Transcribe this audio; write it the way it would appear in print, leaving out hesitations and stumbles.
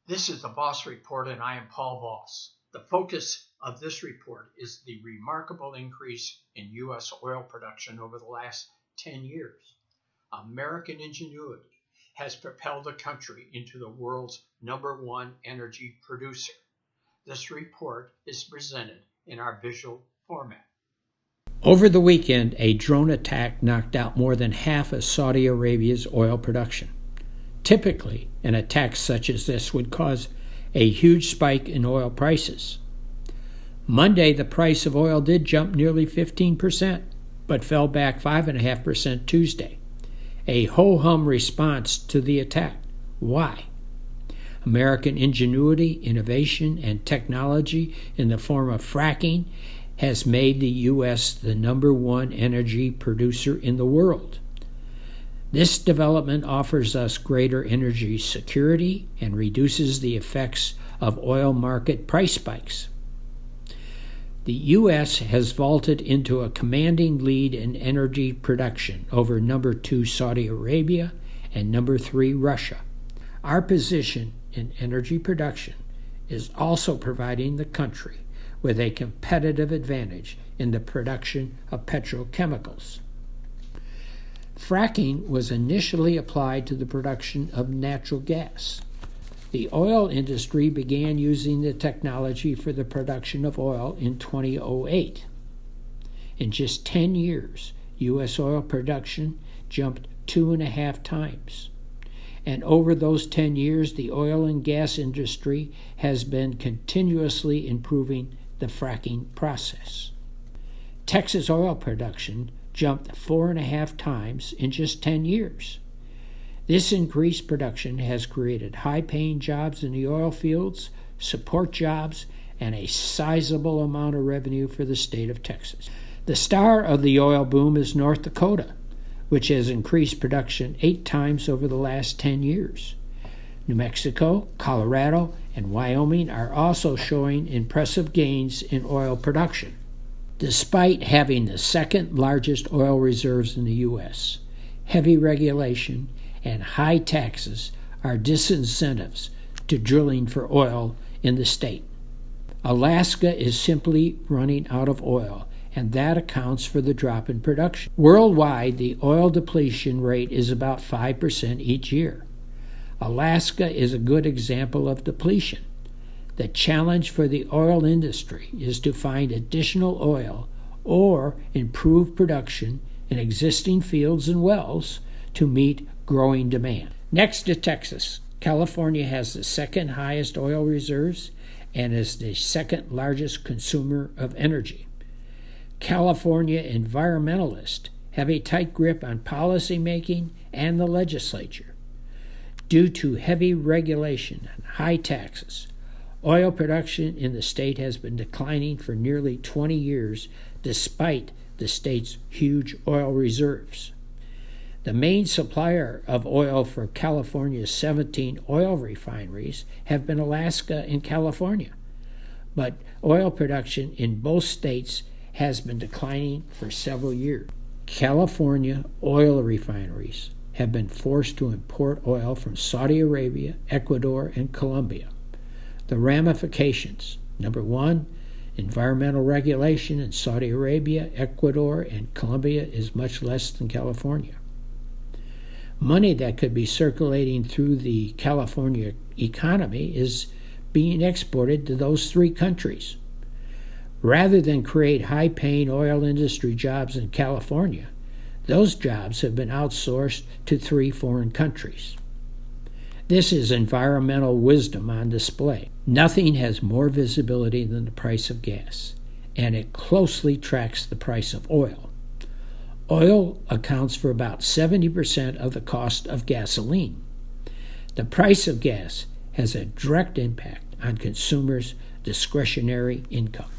This is the Voss Report, and I am Paul Voss. The focus of this report is the remarkable increase in U.S. oil production over the last 10 years. American ingenuity has propelled the country into the world's #1 energy producer. This report is presented in our visual format. Over the weekend, a drone attack knocked out more than half of Saudi Arabia's oil production. Typically, an attack such as this would cause a huge spike in oil prices. Monday, the price of oil did jump nearly 15%, but fell back 5.5% Tuesday. A ho-hum response to the attack. Why? American ingenuity, innovation, and technology in the form of fracking has made the U.S. the #1 energy producer in the world. This development offers us greater energy security and reduces the effects of oil market price spikes. The U.S. has vaulted into a commanding lead in energy production over #2 Saudi Arabia and #3 Russia. Our position in energy production is also providing the country with a competitive advantage in the production of petrochemicals. Fracking was initially applied to the production of natural gas. The oil industry began using the technology for the production of oil in 2008. In just 10 years, U.S. oil production jumped 2.5 times. And over those 10 years, the oil and gas industry has been continuously improving the fracking process. Texas oil production jumped 4.5 times in just 10 years. This increased production has created high-paying jobs in the oil fields, support jobs, and a sizable amount of revenue for the state of Texas. The star of the oil boom is North Dakota, which has increased production 8 times over the last 10 years. New Mexico, Colorado, and Wyoming are also showing impressive gains in oil production. Despite having the second largest oil reserves in the U.S., heavy regulation and high taxes are disincentives to drilling for oil in the state. Alaska is simply running out of oil, and that accounts for the drop in production. Worldwide, the oil depletion rate is about 5% each year. Alaska is a good example of depletion. The challenge for the oil industry is to find additional oil or improve production in existing fields and wells to meet growing demand. Next to Texas, California has the second highest oil reserves and is the second largest consumer of energy. California environmentalists have a tight grip on policy making and the legislature. Due to heavy regulation and high taxes, oil production in the state has been declining for nearly 20 years despite the state's huge oil reserves. The main supplier of oil for California's 17 oil refineries have been Alaska and California, but oil production in both states has been declining for several years. California oil refineries have been forced to import oil from Saudi Arabia, Ecuador, and Colombia. The ramifications: number one, environmental regulation in Saudi Arabia, Ecuador, and Colombia is much less than California. Money that could be circulating through the California economy is being exported to those 3 countries. Rather than create high-paying oil industry jobs in California, those jobs have been outsourced to 3 foreign countries. This is environmental wisdom on display. Nothing has more visibility than the price of gas, and it closely tracks the price of oil. Oil accounts for about 70% of the cost of gasoline. The price of gas has a direct impact on consumers' discretionary income.